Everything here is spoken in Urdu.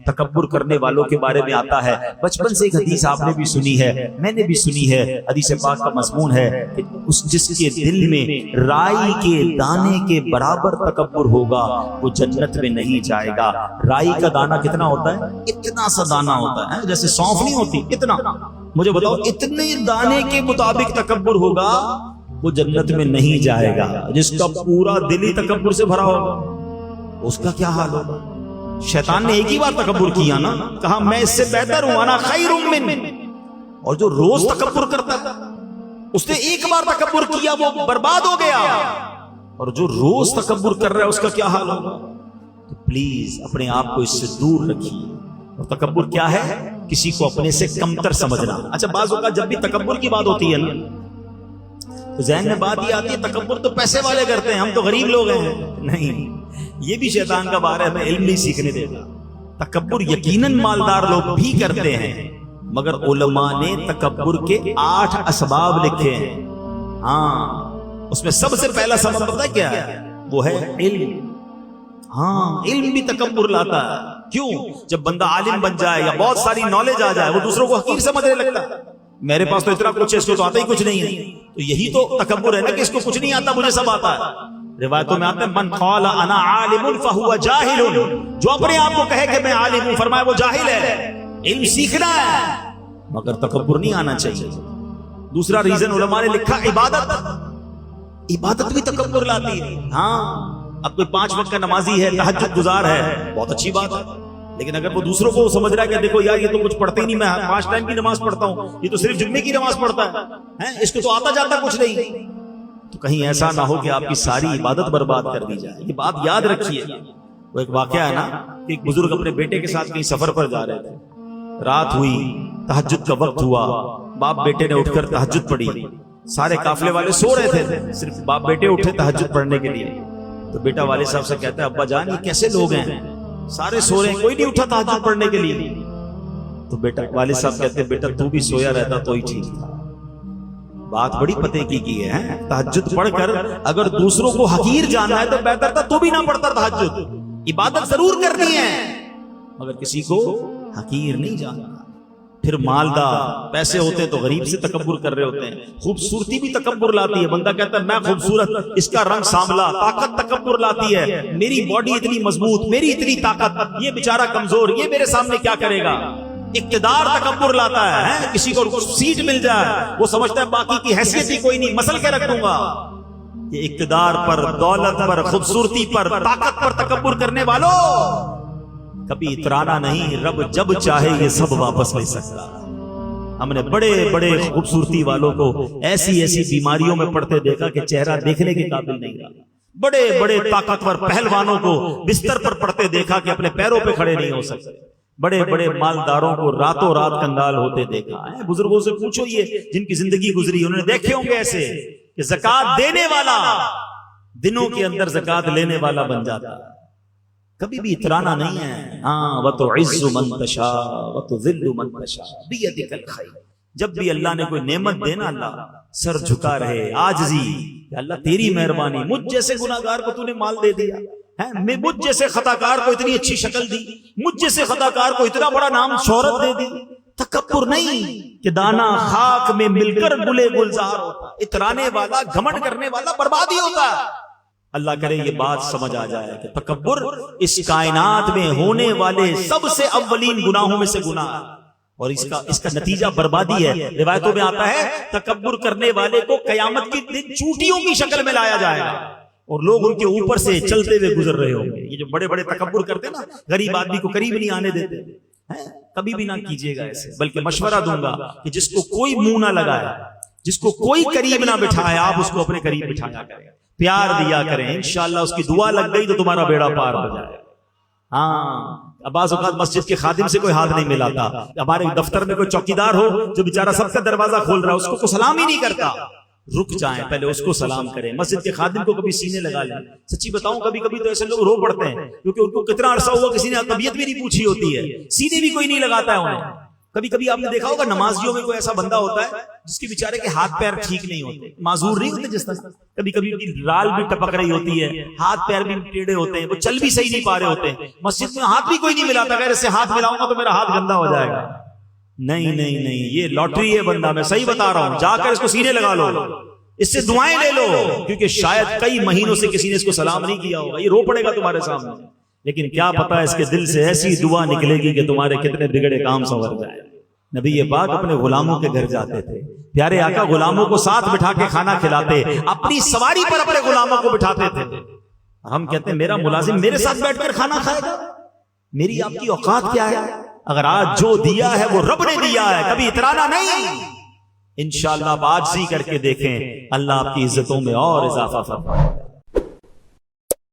تکبر کرنے والوں کے بارے میں آتا ہے، بچپن سے ایک حدیث آپ نے بھی سنی ہے، میں نے بھی سنی ہے، حدیث پاک کا مضمون ہے کہ جس کے دل میں رائی کے دانے کے برابر تکبر ہوگا وہ جنت میں نہیں جائے گا۔ رائی کا دانہ کتنا ہوتا ہے؟ اتنا سا دانہ ہوتا ہے، جیسے سونف نہیں ہوتی، اتنا۔ مجھے بتاؤ اتنے دانے کے مطابق تکبر ہوگا وہ جنت میں نہیں جائے گا۔ جس کا پورا دل ہی تکبر سے بھرا ہوگا اس کا کیا حال ہوگا؟ شیطان نے ایک ہی بار تکبر کیا نا، کہا میں اس سے بہتر ہوں، انا خیر من۔ اور جو روز تکبر کرتا ہے اس نے ایک بار تکبر کیا وہ برباد ہو گیا، اور جو روز تکبر کر رہا ہے اس کا کیا حال ہوگا؟ تو پلیز اپنے آپ کو اس سے دور رکھیے۔ اور تکبر کیا ہے؟ کسی کو اپنے سے کمتر سمجھنا۔ اچھا بعض اوقات جب بھی تکبر کی بات ہوتی ہے نا تو ذہن میں بات یہ آتی ہے تکبر تو پیسے والے کرتے ہیں، ہم تو غریب لوگ ہیں۔ نہیں، یہ بھی شیطان کا بار ہے، ہمیں علم نہیں سیکھنے دیتا۔ تکبر یقیناً مالدار لوگ بھی کرتے ہیں، مگر علماء نے تکبر کے 8 اسباب لکھے ہیں۔ ہاں، اس میں سب سے پہلا سبب پتہ ہے کیا ہے؟ وہ ہے علم۔ ہاں، علم بھی تکبر لاتا ہے۔ کیوں؟ جب بندہ عالم بن جائے یا بہت ساری نالج آ جائے وہ دوسروں کو حقیر سمجھنے لگتا ہے، میرے پاس تو اتنا کچھ ہے، اس کو تو آتا ہی کچھ نہیں ہے۔ تو یہی تو تکبر ہے نا کہ اس کو کچھ نہیں آتا، مجھے سب آتا ہے۔ روایتوں میں آتا ہے من قال انا عالم فهو جاہل، جو اپنے آپ کو کہے کہ میں عالم ہوں، فرمایا وہ جاہل ہے۔ علم سیکھنا ہے مگر تکبر نہیں آنا چاہیے۔ دوسرا ریزن علماء نے لکھا عبادت، عبادت بھی تکبر لاتی ہے۔ ہاں، اب کوئی 5 وقت کا نمازی ہے، تہجد گزار ہے، بہت اچھی بات ہے، لیکن اگر وہ دوسروں کو سمجھ رہا ہے کہ دیکھو یار یہ تو کچھ پڑھتے ہی نہیں، میں 5 ٹائم کی نماز پڑھتا ہوں، یہ تو صرف جمعے کی نماز پڑھتا ہے، اس کو تو آتا جاتا کچھ نہیں، تو کہیں ایسا نہ ہو کہ آپ کی ساری عبادت برباد کر دی جائے۔ یہ بات یاد رکھیے۔ وہ ایک واقعہ ہے نا کہ ایک بزرگ اپنے بیٹے کے ساتھ کہیں سفر پر جا رہے تھے، رات ہوئی، تہجد کا وقت ہوا، باپ بیٹے نے اٹھ کر تہجد پڑھی، سارے قافلے والے سو رہے تھے، صرف باپ بیٹے اٹھے تہجد پڑھنے کے لیے۔ تو بیٹا والد صاحب سے کہتا ہے ابا جان یہ کیسے لوگ ہیں، سارے سو رہے ہیں، کوئی نہیں اٹھا تہجد پڑھنے کے لیے۔ تو بیٹا والد صاحب کہتے ہیں بیٹا تو بھی سویا رہتا تو ہی ٹھیک تھا۔ بات بڑی پتے کی ہے، تہجد پڑھ کر اگر دوسروں کو حقیر جاننا ہے تو بہتر تھا تو بھی نہ پڑھتا تہجد۔ عبادت ضرور کرنی ہے مگر کسی کو حقیر نہیں جاننا۔ پھر مالدار، پیسے ہوتے تو غریب سے تکبر کر رہے ہوتے ہیں۔ خوبصورتی بھی تکبر لاتی ہے، بندہ کہتا ہے میں خوبصورت، اس کا رنگ سانولا، طاقت تکبر لاتی ہے، میری باڈی اتنی مضبوط، میری اتنی طاقت، یہ بیچارہ کمزور، یہ میرے سامنے کیا کرے گا۔ اقتدار تکبر لاتا ہے، کسی کو سیٹ مل جائے وہ سمجھتا ہے باقی کی حیثیت ہی کوئی نہیں، مسل کے رکھ دوں گا۔ یہ اقتدار پر، دولت پر، خوبصورتی پر، طاقت پر تکبر کرنے والوں کبھی اترانا نہیں، رب جب چاہے یہ سب واپس لے سکتا۔ ہم نے بڑے بڑے خوبصورتی والوں کو ایسی ایسی بیماریوں میں پڑتے دیکھا کہ چہرہ دیکھنے کے قابل نہیں رہا۔ بڑے بڑے طاقتور پہلوانوں کو بستر پر پڑتے دیکھا کہ اپنے پیروں پہ کھڑے نہیں ہو سکتے۔ بڑے بڑے مالداروں کو راتوں رات کنگال ہوتے دیکھا ہے۔ بزرگوں سے پوچھو یہ جن کی زندگی گزری انہوں نے دیکھے ہوں گے ایسے کہ زکات دینے والا دنوں کے اندر زکات لینے والا بن جاتا ہے۔ کبھی بھی اترانا نہیں ہے۔ ہاں وَتُعِزُّ مَن تَشَاءُ وَتُذِلُّ مَن تَشَاءُ بِيَدِكَ الْخَيْرُ۔ جب بھی اللہ نے کوئی نعمت دینا اللہ سر جھکا رہے، عاجزی کہ اللہ تیری مہربانی، مجھ جیسے گناہگار کو تو نے مال دے دیا، مجھ جیسے خطاکار کو اتنی اچھی شکل دی، مجھ جیسے خطاکار کو اتنا بڑا نام شہرت دے دی۔ تکبر نہیں کہ دانا خاک میں مل کر گلے گلزار ہوتا، اترانے والا، گھمنڈ کرنے والا بربادی ہوتا ہے۔ اللہ کرے یہ بات سمجھ آ جائے کہ تکبر اس کائنات میں ہونے والے سب سے اولین گناہوں میں سے گناہ ہے، اور اس کا نتیجہ بربادی ہے۔ روایتوں میں آتا ہے تکبر کرنے والے کو قیامت کی دن چوٹیوں کی شکل میں لایا جائے گا اور لوگ ان کے اوپر سے چلتے ہوئے گزر رہے ہوں گے۔ یہ جو بڑے بڑے تکبر کرتے ہیں نا، غریب آدمی کو قریب نہیں آنے دیتے، کبھی بھی نہ کیجیے گا ایسے۔ بلکہ مشورہ دوں گا کہ جس کو کوئی منہ نہ لگائے، جس کو کوئی قریب نہ بٹھائے، آپ اس کو اپنے قریب بٹھایا کریں، پیار دیا کریں، انشاءاللہ اس کی دعا لگ گئی تو تمہارا بیڑا پار ہو جائے۔ ہاں، بعض اوقات مسجد کے خادم سے کوئی ہاتھ نہیں ملاتا، ہمارے دفتر میں کوئی چوکیدار ہو جو بیچارہ سب کا دروازہ کھول رہا ہے، اس کو کوئی سلام ہی نہیں کرتا، رک جائیں، پہلے اس کو سلام کریں۔ مسجد کے خادم کو کبھی سینے لگا لیں۔ سچی بتاؤں کبھی کبھی تو ایسے لوگ رو پڑتے ہیں کیونکہ ان کو کتنا عرصہ ہوا کسی نے طبیعت بھی نہیں پوچھی ہوتی ہے، سینے بھی کوئی نہیں لگاتا ہے انہیں۔ کبھی کبھی آپ نے دیکھا ہوگا نمازیوں میں کوئی ایسا بندہ ہوتا ہے جس کے بیچارے کے ہاتھ پیر ٹھیک نہیں ہوتے، معذور نہیں ہوتے، جس طرح کبھی کبھی رال بھی ٹپک رہی ہوتی ہے، ہاتھ پیر بھی ٹیڑھے ہوتے ہیں، وہ چل بھی صحیح نہیں پا رہے ہوتے ہیں، مسجد میں ہاتھ بھی کوئی نہیں ملاتا، اگر اس سے ہاتھ ملاؤں گا تو میرا ہاتھ گندا ہو جائے گا۔ نہیں نہیں نہیں، یہ لاٹری ہے بندہ، میں صحیح بتا رہا ہوں، جا کر اس کو سینے لگا لو، اس سے دعائیں لے لو، کیونکہ شاید کئی مہینوں سے کسی نے اس کو سلام نہیں کیا ہوگا، یہ رو پڑے گا تمہارے سامنے، لیکن کیا پتا اس کے دل سے ایسی دعا نکلے گی کہ تمہارے کتنے بگڑے کام سنور جائے۔ نبی پاک اپنے غلاموں کے گھر جاتے تھے، پیارے آقا غلاموں کو ساتھ بٹھا کے کھانا کھلاتے، اپنی سواری پر اپنے غلاموں کو بٹھاتے تھے۔ ہم کہتے ہیں میرا ملازم میرے ساتھ بیٹھ کر کھانا کھائے گا، میری آپ کی اوقات کیا ہے؟ اگر آج جو دیا ہے وہ رب نے دیا ہے، کبھی اترانا نہیں۔ انشاءاللہ آپ عاجزی کر کے دیکھیں، اللہ آپ کی عزتوں میں اور اضافہ فرمائے۔